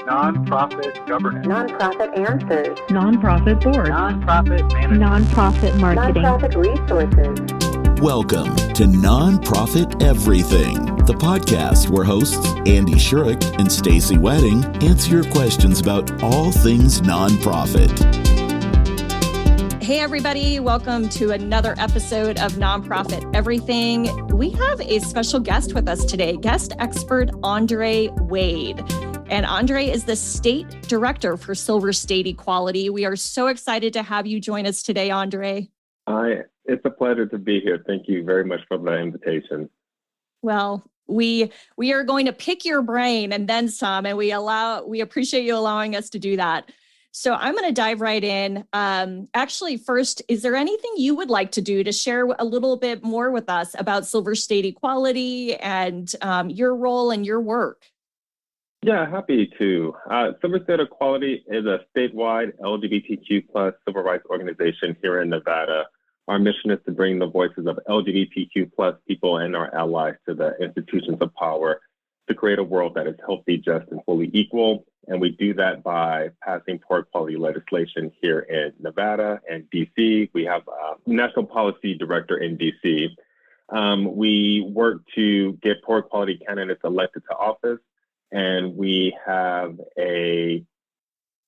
Nonprofit governance. Nonprofit answers. Nonprofit board. Nonprofit management. Nonprofit marketing. Nonprofit resources. Welcome to Nonprofit Everything, the podcast where hosts Andy Shurick and Stacy Wedding answer your questions about all things nonprofit. Hey, everybody. Welcome to another episode of Nonprofit Everything. We have a special guest with us today, guest expert André Wade. And André is the State Director for Silver State Equality. We are so excited to have you join us today, André. It's a pleasure to be here. Thank you very much for the invitation. Well, we are going to pick your brain and then some, and we appreciate you allowing us to do that. So I'm going to dive right in. Actually, first, is there anything you would like to do to share a little bit more with us about Silver State Equality and your role and your work? Yeah, happy to. Silver State Equality is a statewide LGBTQ plus civil rights organization here in Nevada. Our mission is to bring the voices of LGBTQ plus people and our allies to the institutions of power to create a world that is healthy, just, and fully equal. And we do that by passing poor equality legislation here in Nevada and DC. We have a national policy director in DC. We work to get poor equality candidates elected to office. And we have a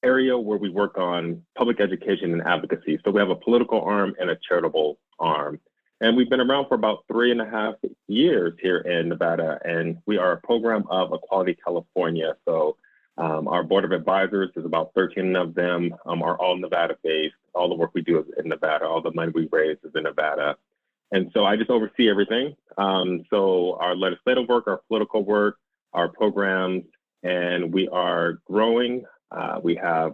area where we work on public education and advocacy. So we have a political arm and a charitable arm. And we've been around for about 3.5 years here in Nevada. And we are a program of Equality California. So our board of advisors, there's about 13 of them, are all Nevada-based. All the work we do is in Nevada. All the money we raise is in Nevada. And so I just oversee everything. So our legislative work, our political work, our programs, and we are growing. We have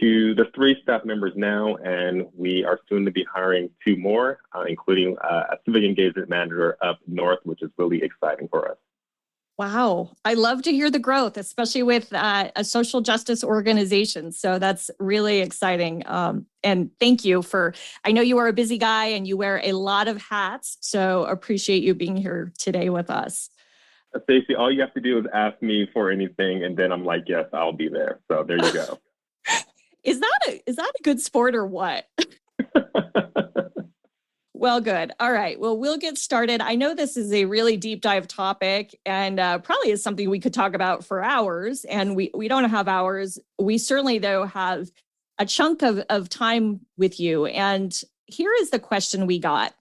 there's 3 staff members now, and we are soon to be hiring 2 more, including a civic engagement manager up north, which is really exciting for us. Wow. I love to hear the growth, especially with a social justice organization. So that's really exciting. And thank you I know you are a busy guy and you wear a lot of hats. So appreciate you being here today with us. Stacey, all you have to do is ask me for anything, and then I'm like, yes, I'll be there. So there you go. Is that a good sport or what? Well, good. All right. Well, we'll get started. I know this is a really deep dive topic and probably is something we could talk about for hours, and we don't have hours. We certainly, though, have a chunk of time with you. And here is the question we got.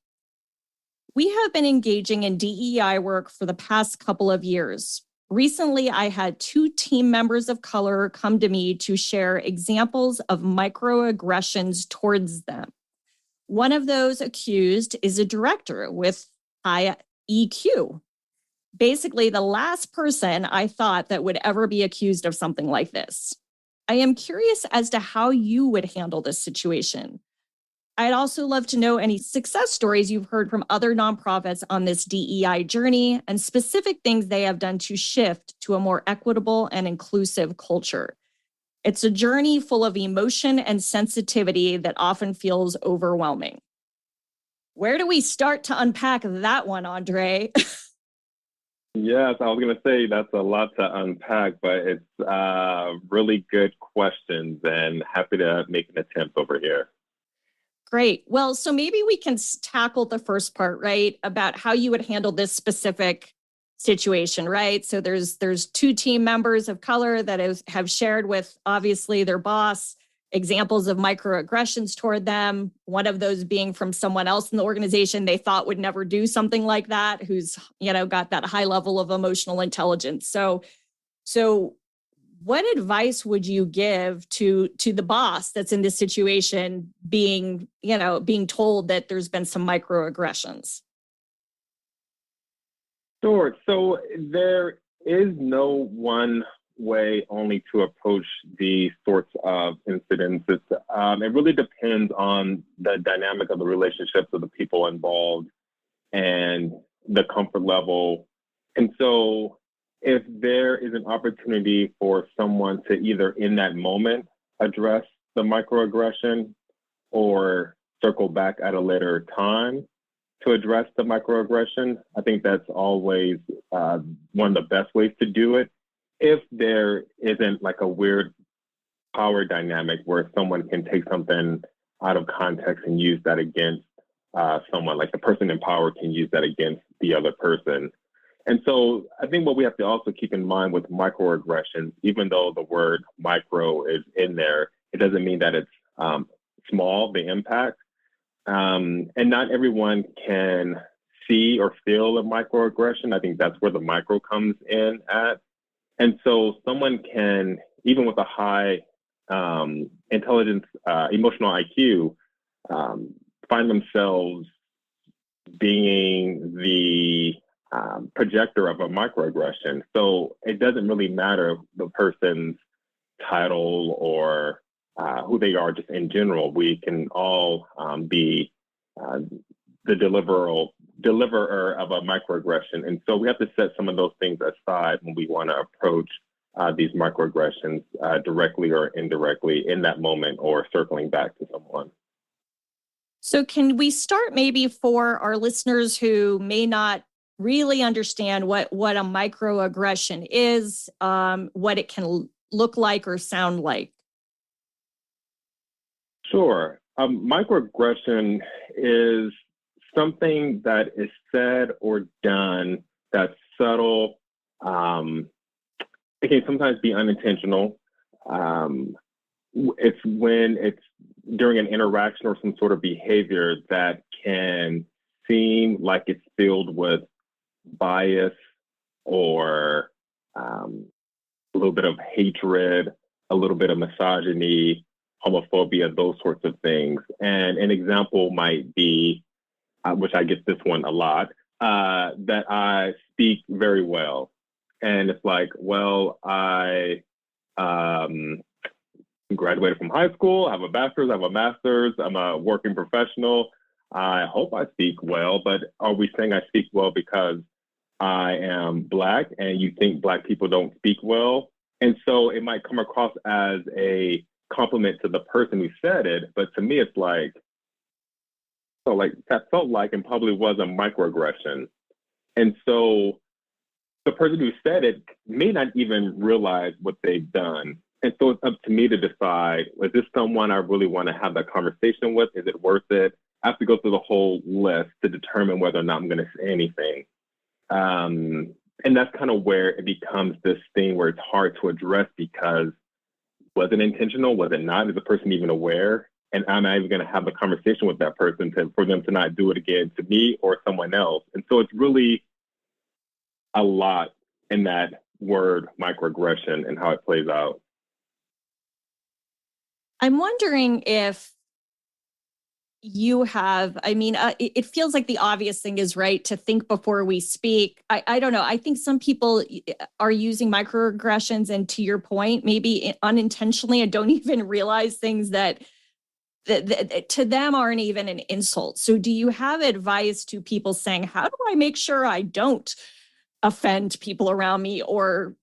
We have been engaging in DEI work for the past couple of years. Recently, I had 2 team members of color come to me to share examples of microaggressions towards them. One of those accused is a director with high EQ. Basically, the last person I thought that would ever be accused of something like this. I am curious as to how you would handle this situation. I'd also love to know any success stories you've heard from other nonprofits on this DEI journey and specific things they have done to shift to a more equitable and inclusive culture. It's a journey full of emotion and sensitivity that often feels overwhelming. Where do we start to unpack that one, André? Yes, I was going to say that's a lot to unpack, but it's really good questions and happy to make an attempt over here. Great. Well, so maybe we can tackle the first part, right? About how you would handle this specific situation, right? So there's 2 team members of color that have shared with, obviously, their boss examples of microaggressions toward them. One of those being from someone else in the organization they thought would never do something like that, who's, got that high level of emotional intelligence. So what advice would you give to the boss that's in this situation being told that there's been some microaggressions? Sure. So there is no one way only to approach these sorts of incidents. It really depends on the dynamic of the relationships of the people involved and the comfort level. And so if there is an opportunity for someone to either in that moment address the microaggression or circle back at a later time to address the microaggression, I think that's always one of the best ways to do it. if there isn't like a weird power dynamic where someone can take something out of context and use that against someone, like the person in power can use that against the other person. And so I think what we have to also keep in mind with microaggressions, even though the word micro is in there, it doesn't mean that it's small, the impact. And not everyone can see or feel a microaggression. I think that's where the micro comes in at. And so someone can, even with a high intelligence, emotional IQ, find themselves being the projector of a microaggression. So it doesn't really matter the person's title or who they are just in general. We can all be the deliverer of a microaggression. And so we have to set some of those things aside when we want to approach these microaggressions directly or indirectly in that moment or circling back to someone. So can we start maybe for our listeners who may not really understand what a microaggression is, what it can look like or sound like? Sure. Microaggression is something that is said or done that's subtle. It can sometimes be unintentional. It's when it's during an interaction or some sort of behavior that can seem like it's filled with bias or a little bit of hatred, a little bit of misogyny, homophobia, those sorts of things. And an example might be, which I get this one a lot, that I speak very well. And it's like, well, I graduated from high school, I have a bachelor's, I have a master's, I'm a working professional. I hope I speak well, but are we saying I speak well because I am Black and you think Black people don't speak well? And so it might come across as a compliment to the person who said it, but to me, it's like, so like that felt like and probably was a microaggression. And so the person who said it may not even realize what they've done. And so it's up to me to decide, is this someone I really want to have that conversation with? Is it worth it? I have to go through the whole list to determine whether or not I'm going to say anything. And that's kind of where it becomes this thing where it's hard to address because was it intentional? Was it not? Is the person even aware? And am I even going to have a conversation with that person for them to not do it again to me or someone else? And so it's really a lot in that word microaggression and how it plays out. I'm wondering if you have, it feels like the obvious thing is, right, to think before we speak. I don't know. I think some people are using microaggressions, and to your point, maybe unintentionally and don't even realize things that to them aren't even an insult. So do you have advice to people saying, how do I make sure I don't offend people around me or,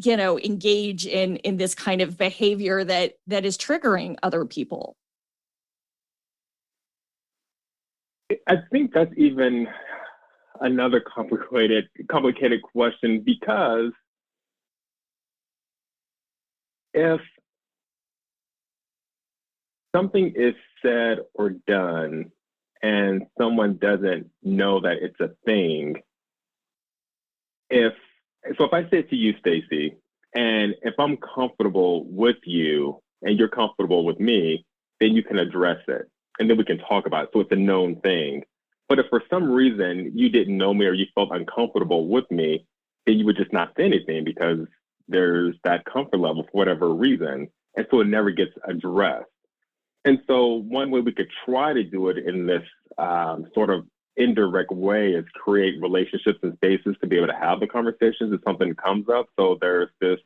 engage in this kind of behavior that is triggering other people? I think that's even another complicated question, because if something is said or done and someone doesn't know that it's a thing, if I say it to you, Stacey, and if I'm comfortable with you and you're comfortable with me, then you can address it and then we can talk about it. So it's a known thing. But if for some reason you didn't know me or you felt uncomfortable with me, then you would just not say anything because there's that comfort level for whatever reason. And so it never gets addressed. And so one way we could try to do it in this sort of indirect way is create relationships and spaces to be able to have the conversations if something comes up. So there's this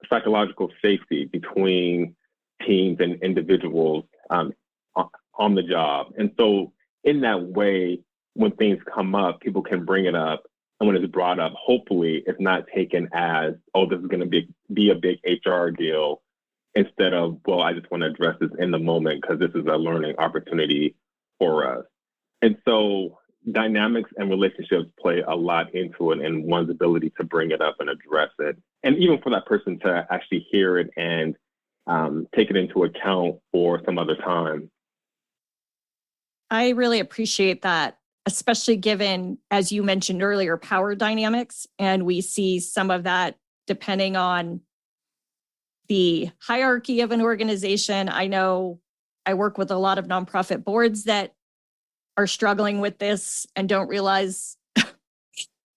psychological safety between teams and individuals on the job. And so in that way, when things come up, people can bring it up. And when it's brought up, hopefully it's not taken as, oh, this is going to be a big HR deal, instead of, well, I just want to address this in the moment because this is a learning opportunity for us. And so dynamics and relationships play a lot into it, and one's ability to bring it up and address it. And even for that person to actually hear it and take it into account for some other time. I really appreciate that, especially given, as you mentioned earlier, power dynamics. And we see some of that depending on the hierarchy of an organization. I know I work with a lot of nonprofit boards that are struggling with this and don't realize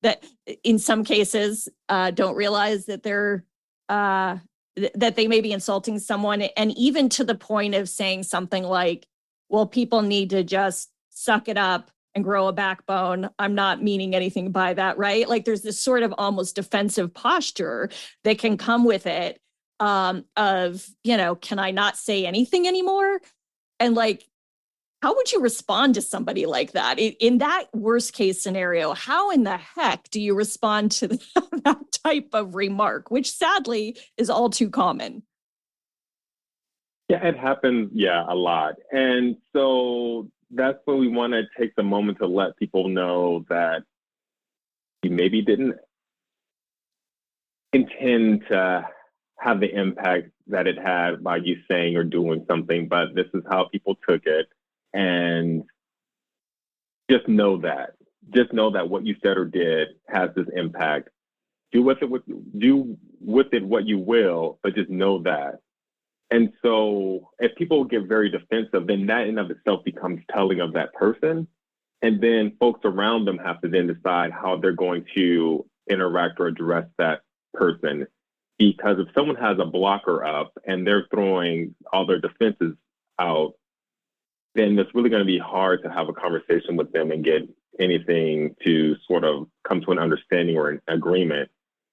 that in some cases, don't realize that they're that they may be insulting someone, and even to the point of saying something like, well, people need to just suck it up and grow a backbone. I'm not meaning anything by that, right? Like there's this sort of almost defensive posture that can come with it of, can I not say anything anymore? And like, how would you respond to somebody like that? In that worst case scenario, how in the heck do you respond to that type of remark, which sadly is all too common? Yeah, it happens, a lot. And so that's when we want to take the moment to let people know that you maybe didn't intend to have the impact that it had by you saying or doing something, but this is how people took it. And just know that what you said or did has this impact. Do with it what you will, but just know that. And so if people get very defensive, then that in of itself becomes telling of that person. And then folks around them have to then decide how they're going to interact or address that person. Because if someone has a blocker up and they're throwing all their defenses out, then it's really going to be hard to have a conversation with them and get anything to sort of come to an understanding or an agreement.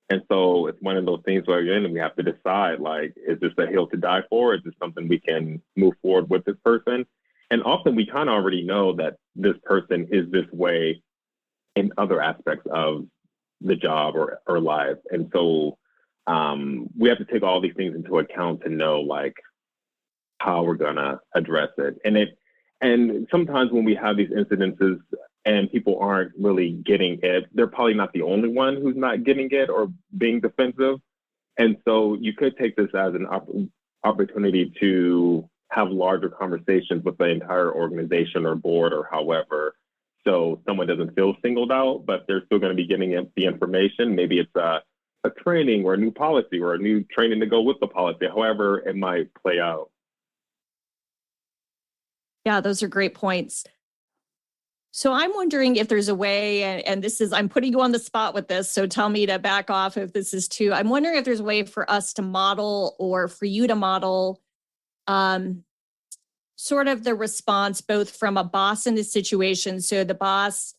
And so it's one of those things where again, we have to decide, like, is this a hill to die for? Is this something we can move forward with this person? And often we kind of already know that this person is this way in other aspects of the job or life. And so we have to take all these things into account to know, like, how we're going to address it. And sometimes when we have these incidences and people aren't really getting it, they're probably not the only one who's not getting it or being defensive. And so you could take this as an opportunity to have larger conversations with the entire organization or board or however, so someone doesn't feel singled out, but they're still going to be getting the information. Maybe it's a training or a new policy or a new training to go with the policy, however it might play out. Yeah, those are great points. So I'm wondering if there's a way, and this is, I'm putting you on the spot with this, so tell me to back off if this is too, I'm wondering if there's a way for us to model or for you to model sort of the response both from a boss in this situation. So the boss,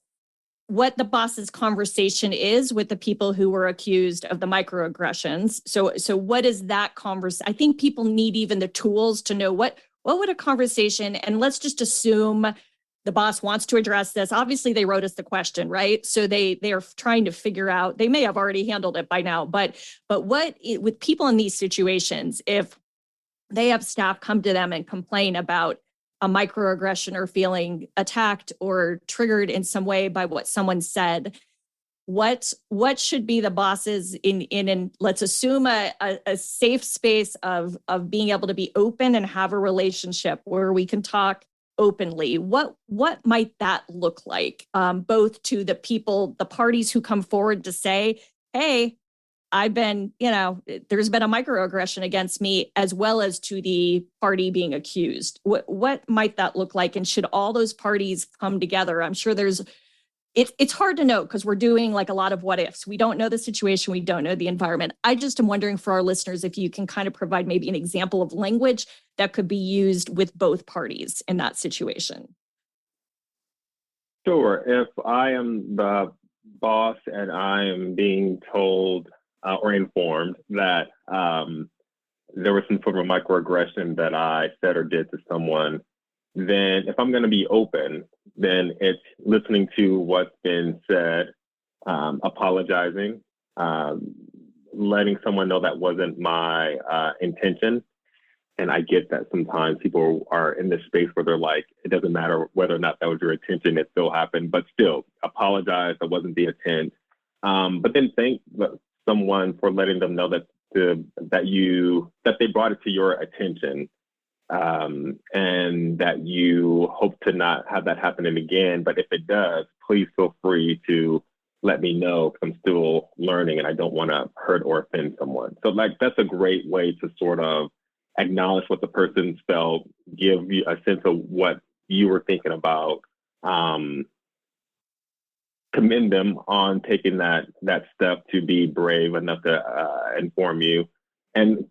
what the boss's conversation is with the people who were accused of the microaggressions. So what is that conversation? I think people need even the tools to know what would a conversation, and let's just assume the boss wants to address this. Obviously, they wrote us the question, right? So they are trying to figure out, they may have already handled it by now, but with people in these situations, if they have staff come to them and complain about a microaggression or feeling attacked or triggered in some way by what someone said, what should be the boss's in let's assume a safe space of being able to be open and have a relationship where we can talk openly. What might that look like, both to the people, the parties who come forward to say, hey, I've been, there's been a microaggression against me, as well as to the party being accused. What might that look like? And should all those parties come together? I'm sure it's hard to know because we're doing like a lot of what ifs. We don't know the situation. We don't know the environment. I just am wondering for our listeners if you can kind of provide maybe an example of language that could be used with both parties in that situation. Sure. If I am the boss and I am being told or informed that there was some sort of a microaggression that I said or did to someone, then if I'm going to be open, then it's listening to what's been said, apologizing, letting someone know that wasn't my intention, And I get that sometimes people are in this space where they're like, it doesn't matter whether or not that was your intention, it still happened, but still apologize. That wasn't the intent. But then thank someone for letting them know that they brought it to your attention, and that you hope to not have that happening again. But if it does, please feel free to let me know, because I'm still learning and I don't want to hurt or offend someone. So that's a great way to sort of acknowledge what the person felt, give you a sense of what you were thinking about, commend them on taking that step to be brave enough to inform you, and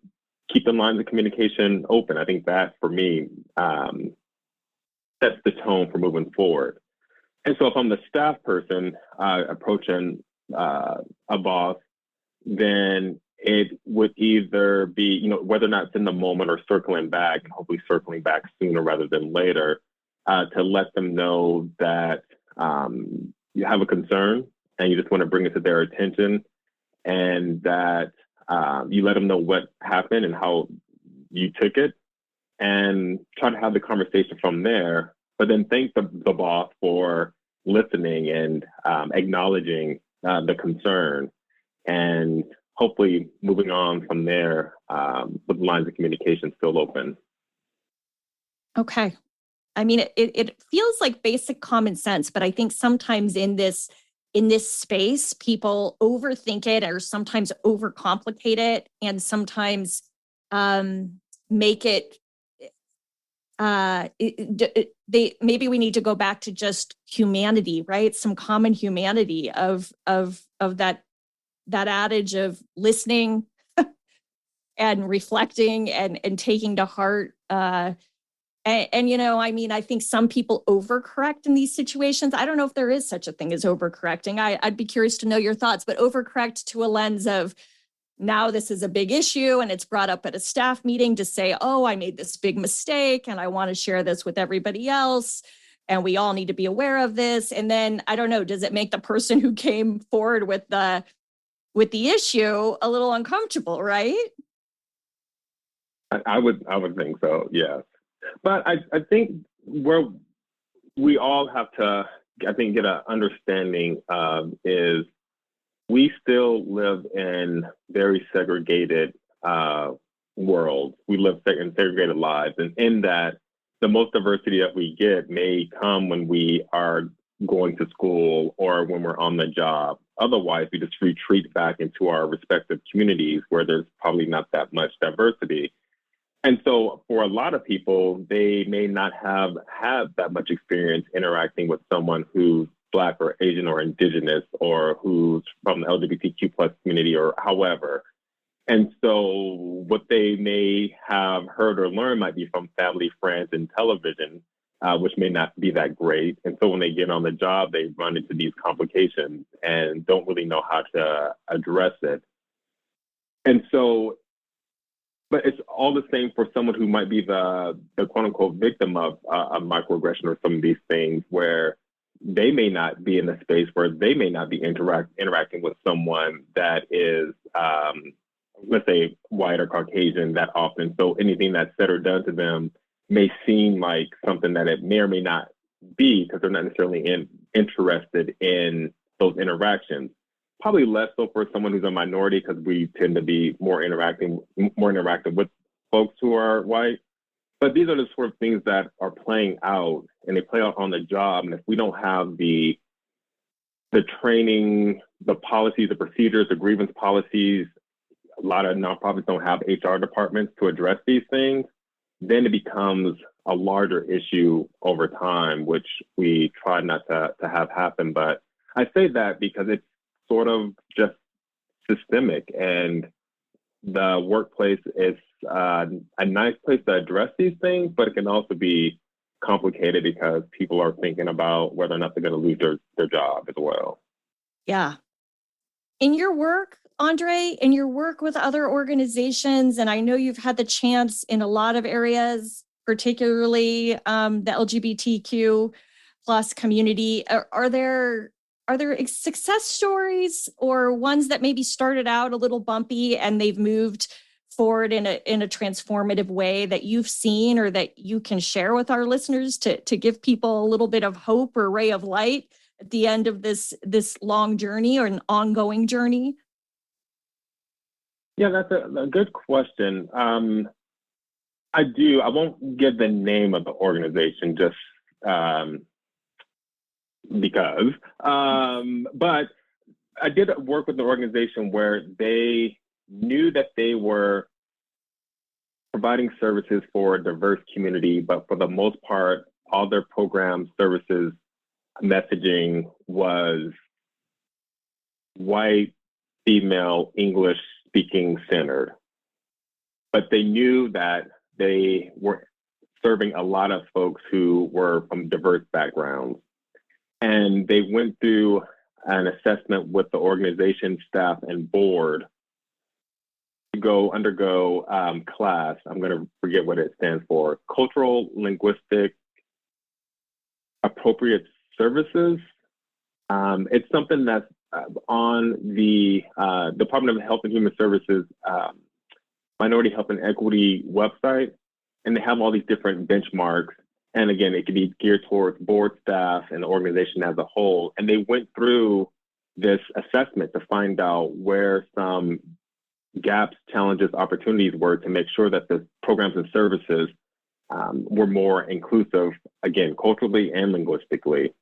keep the lines of communication open. I think that, for me, sets the tone for moving forward. And so if I'm the staff person approaching a boss, then it would either be, whether or not it's in the moment or circling back, and hopefully circling back sooner rather than later, to let them know that you have a concern and you just want to bring it to their attention, and that you let them know what happened and how you took it, and try to have the conversation from there. But then thank the boss for listening and acknowledging the concern, and hopefully moving on from there with lines of communication still open. Okay. I mean, it feels like basic common sense, but I think sometimes in this space, people overthink it, or sometimes overcomplicate it, and sometimes make it. Maybe we need to go back to just humanity, right? Some common humanity of that adage of listening and reflecting and taking to heart. I think some people overcorrect in these situations. I don't know if there is such a thing as overcorrecting. I'd be curious to know your thoughts, but overcorrect to a lens of, now this is a big issue and it's brought up at a staff meeting to say, oh, I made this big mistake and I want to share this with everybody else, and we all need to be aware of this. And then, I don't know, does it make the person who came forward with the issue a little uncomfortable, right? I would think so, yes. But I think where we all have to, I think, get an understanding of is we still live in very segregated worlds. We live in segregated lives. And in that, the most diversity that we get may come when we are going to school or when we're on the job. Otherwise, we just retreat back into our respective communities where there's probably not that much diversity. And so for a lot of people, they may not have that much experience interacting with someone who's Black or Asian or Indigenous, or who's from the LGBTQ plus community, or however. And so what they may have heard or learned might be from family, friends, and television, which may not be that great. And so when they get on the job, they run into these complications and don't really know how to address it. And so, but it's all the same for someone who might be the quote unquote victim of a microaggression or some of these things, where they may not be in the space where they may not be interacting with someone that is, let's say, white or Caucasian that often. So anything that's said or done to them may seem like something that it may or may not be, because they're not necessarily interested in those interactions. Probably less so for someone who's a minority, because we tend to be more interactive with folks who are white. But these are the sort of things that are playing out, and they play out on the job. And if we don't have the training, the policies, the procedures, the grievance policies, a lot of nonprofits don't have HR departments to address these things, then it becomes a larger issue over time, which we try not to have happen. But I say that because it's sort of just systemic, and the workplace is a nice place to address these things, but it can also be complicated because people are thinking about whether or not they're going to lose their job as well. Yeah. In your work, Andre, in your work with other organizations, and I know you've had the chance in a lot of areas, particularly the LGBTQ plus community, are there success stories or ones that maybe started out a little bumpy and they've moved forward in a transformative way that you've seen or that you can share with our listeners to give people a little bit of hope or ray of light at the end of this long journey or an ongoing journey? Yeah, that's a good question. I do. I won't give the name of the organization just because. But I did work with an organization where they knew that they were providing services for a diverse community, but for the most part, all their programs, services, messaging was white, female, English speaking centered. But they knew that they were serving a lot of folks who were from diverse backgrounds. And they went through an assessment with the organization staff and board to undergo class. I'm going to forget what it stands for. Cultural Linguistic Appropriate Services. It's something that's on the Department of Health and Human Services Minority Health and Equity website, and they have all these different benchmarks. And again, it can be geared towards board staff and the organization as a whole. And they went through this assessment to find out where some gaps, challenges, opportunities were to make sure that the programs and services were more inclusive, again, culturally and linguistically.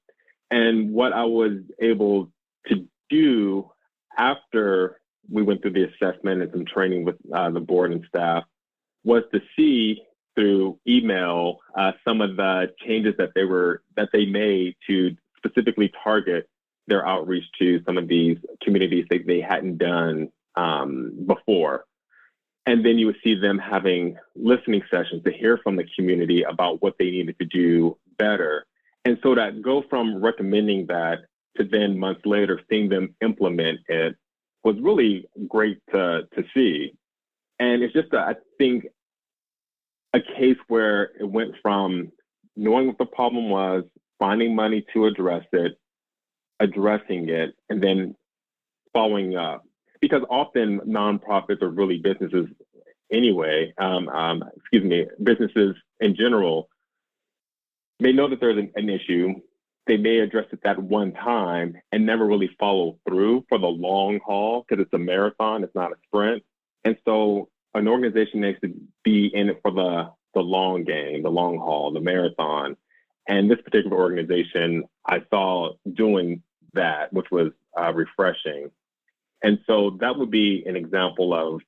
And what I was able to do after we went through the assessment and some training with the board and staff was to see through email some of the changes that they made to specifically target their outreach to some of these communities that they hadn't done before. And then you would see them having listening sessions to hear from the community about what they needed to do better. And so that go from recommending that to then months later seeing them implement it was really great to see. And it's just, I think, a case where it went from knowing what the problem was, finding money to address it, addressing it, and then following up. Because often nonprofits or really businesses anyway, businesses in general, may know that there's an issue. They may address it that one time and never really follow through for the long haul because it's a marathon, it's not a sprint. And so an organization needs to be in it for the long game, the long haul, the marathon. And this particular organization, I saw doing that, which was refreshing. And so that would be an example of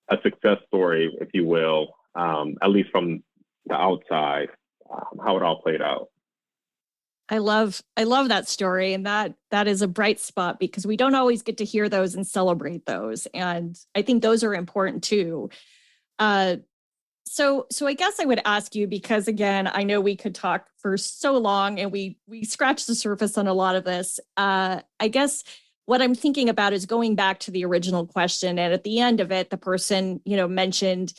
a success story, if you will, at least from the outside, how it all played out. I love that story. And that is a bright spot because we don't always get to hear those and celebrate those. And I think those are important too. So I guess I would ask you, because again, I know we could talk for so long and we scratched the surface on a lot of this. I guess what I'm thinking about is going back to the original question. And at the end of it, the person, mentioned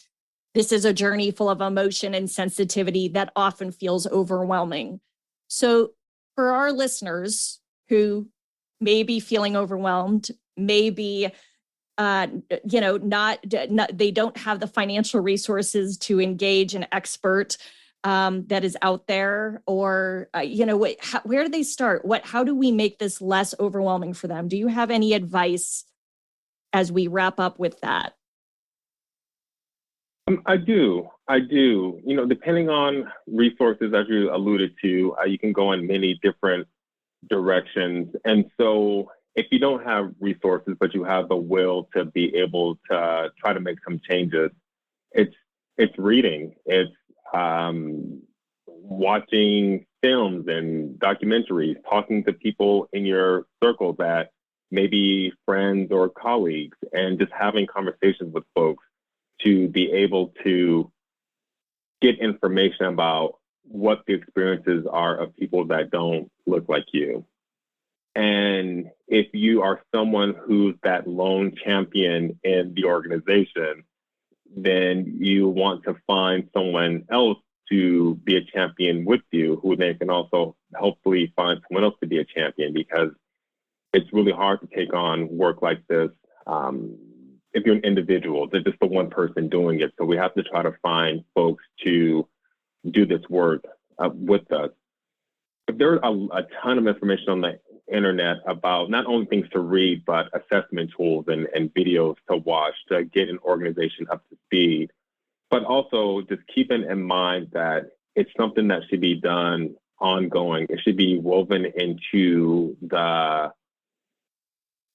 this is a journey full of emotion and sensitivity that often feels overwhelming. So for our listeners who may be feeling overwhelmed, maybe they don't have the financial resources to engage an expert that is out there, or where do they start? How do we make this less overwhelming for them? Do you have any advice as we wrap up with that? I do. Depending on resources, as you alluded to, you can go in many different directions. And so if you don't have resources, but you have the will to be able to try to make some changes, it's reading, it's watching films and documentaries, talking to people in your circle that may be friends or colleagues, and just having conversations with folks to be able to get information about what the experiences are of people that don't look like you. And if you are someone who's that lone champion in the organization, then you want to find someone else to be a champion with you, who then can also hopefully find someone else to be a champion, because it's really hard to take on work like this if you're an individual, they're just the one person doing it. So we have to try to find folks to do this work with us. If there's a ton of information on the internet about not only things to read, but assessment tools and videos to watch to get an organization up to speed. But also just keeping in mind that it's something that should be done ongoing. It should be woven into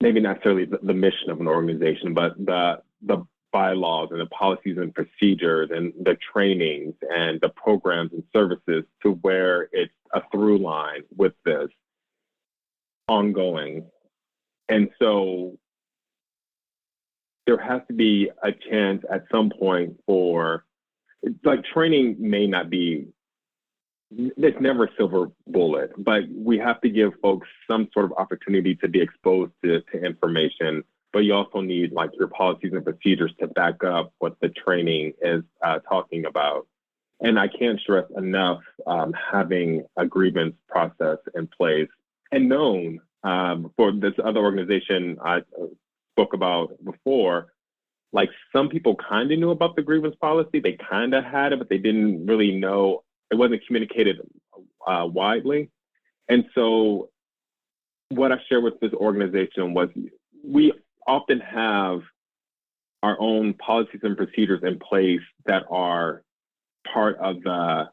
maybe not necessarily the mission of an organization, but the bylaws and the policies and procedures and the trainings and the programs and services to where it's a through line with this ongoing. And so there has to be a chance at some point for, like, training may not be, it's never a silver bullet, but we have to give folks some sort of opportunity to be exposed to information. But you also need, like, your policies and procedures to back up what the training is talking about. And I can't stress enough having a grievance process in place and known for this other organization I spoke about before. Like, some people kind of knew about the grievance policy. They kind of had it, but they didn't really know. It wasn't communicated widely. And so what I shared with this organization was we often have our own policies and procedures in place that are part of the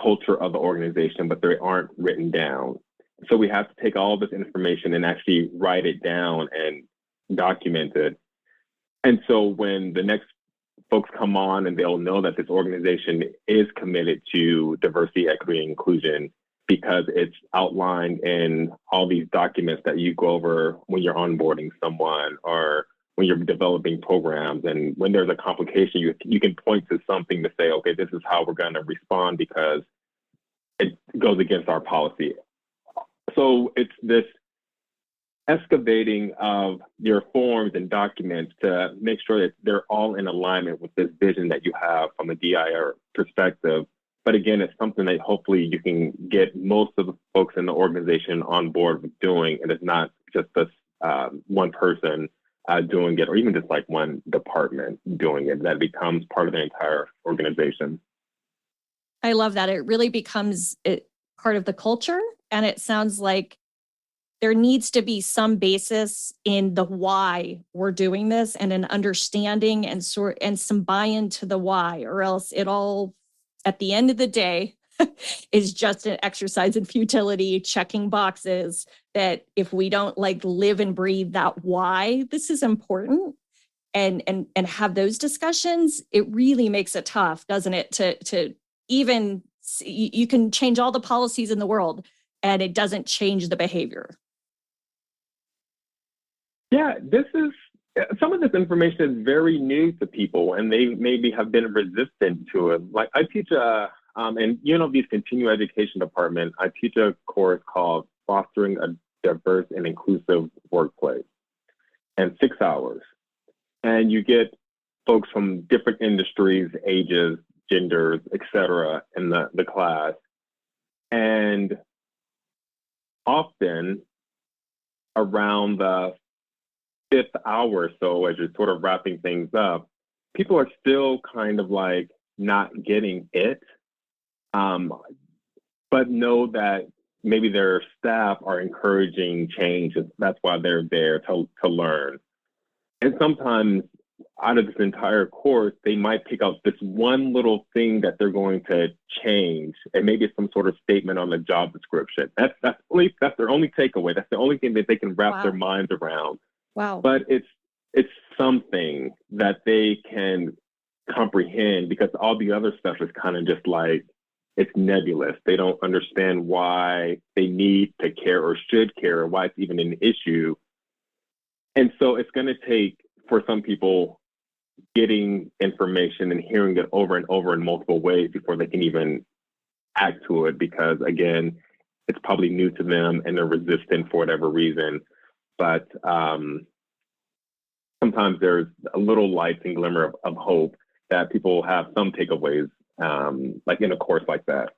culture of the organization, but they aren't written down. So we have to take all this information and actually write it down and document it. And so when the next folks come on, and they'll know that this organization is committed to diversity, equity, and inclusion because it's outlined in all these documents that you go over when you're onboarding someone or when you're developing programs. And when there's a complication, you can point to something to say, okay, this is how we're going to respond because it goes against our policy. So it's this excavating of your forms and documents to make sure that they're all in alignment with this vision that you have from a DIR perspective. But again, it's something that hopefully you can get most of the folks in the organization on board with doing, and it's not just this one person doing it, or even just like one department doing it, that becomes part of the entire organization. I love that. It really becomes part of the culture. And it sounds like there needs to be some basis in the why we're doing this, and an understanding and some buy-in to the why, or else it all, at the end of the day, is just an exercise in futility, checking boxes, that if we don't live and breathe that why this is important and have those discussions, it really makes it tough, doesn't it? To even, you can change all the policies in the world and it doesn't change the behavior. Yeah, some of this information is very new to people, and they maybe have been resistant to it. Like, I teach these continuing education department, I teach a course called Fostering a Diverse and Inclusive Workplace, and 6 hours. And you get folks from different industries, ages, genders, et cetera, in the class. And often around the 5th hour or so, as you're sort of wrapping things up, people are still kind of like not getting it, but know that maybe their staff are encouraging change. That's why they're there to learn. And sometimes out of this entire course, they might pick out this one little thing that they're going to change, and maybe it's some sort of statement on the job description. That's their only takeaway. That's the only thing that they can wrap their minds around. Wow. But it's something that they can comprehend, because all the other stuff is kind of just like, it's nebulous. They don't understand why they need to care or should care, or why it's even an issue. And so it's going to take, for some people, getting information and hearing it over and over in multiple ways before they can even act to it, because again, it's probably new to them and they're resistant for whatever reason. But sometimes there's a little light and glimmer of hope that people have some takeaways, like in a course like that.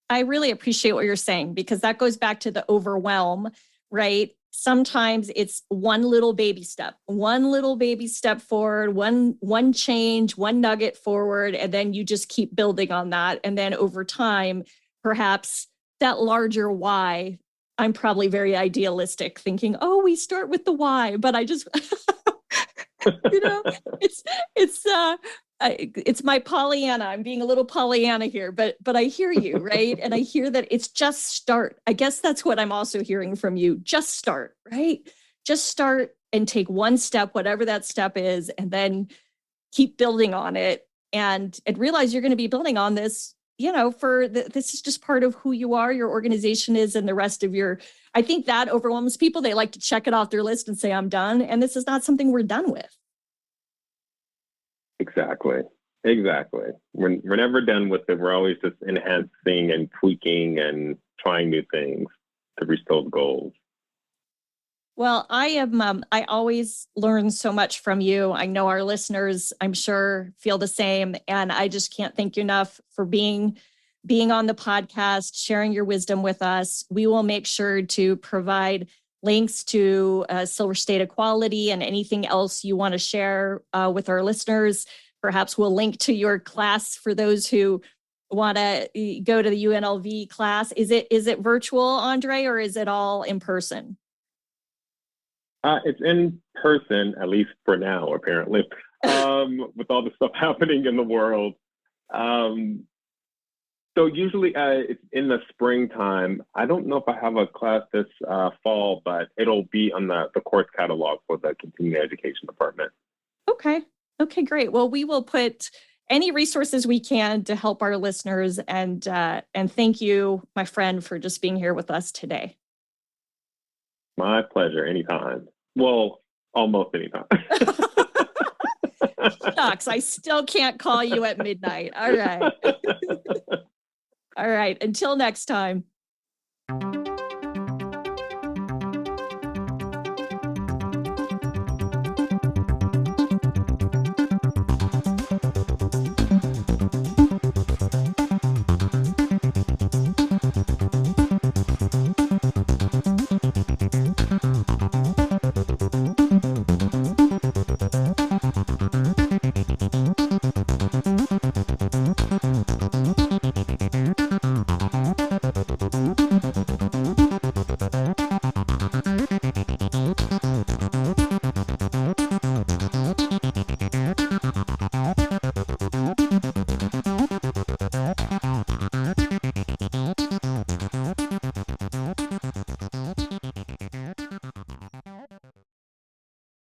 I really appreciate what you're saying, because that goes back to the overwhelm, right? sometimes it's one little baby step forward, one change, one nugget forward, and then you just keep building on that. And then over time, perhaps that larger why. I'm probably very idealistic, thinking, oh, we start with the why, but I just, it's my Pollyanna. I'm being a little Pollyanna here, but I hear you, right? And I hear that it's just start. I guess that's what I'm also hearing from you. Just start, right? Just start and take one step, whatever that step is, and then keep building on it and realize you're going to be building on this, this is just part of who you are, your organization is, and the rest of I think that overwhelms people. They like to check it off their list and say, I'm done. And this is not something we're done with. Exactly. We're never done with it. We're always just enhancing and tweaking and trying new things to reach those goals. Well, I always learn so much from you. I know our listeners, I'm sure, feel the same. And I just can't thank you enough for being on the podcast, sharing your wisdom with us. We will make sure to provide links to Silver State Equality and anything else you want to share with our listeners. Perhaps we'll link to your class for those who want to go to the UNLV class. Is it virtual, Andre, or is it all in person? It's in person, at least for now, apparently, with all the stuff happening in the world. So usually it's in the springtime. I don't know if I have a class this fall, but it'll be on the course catalog for the continuing education department. Okay, great. Well, we will put any resources we can to help our listeners. And thank you, my friend, for just being here with us today. My pleasure. Anytime. Well, almost anytime. Shucks, I still can't call you at midnight. All right. All right. Until next time.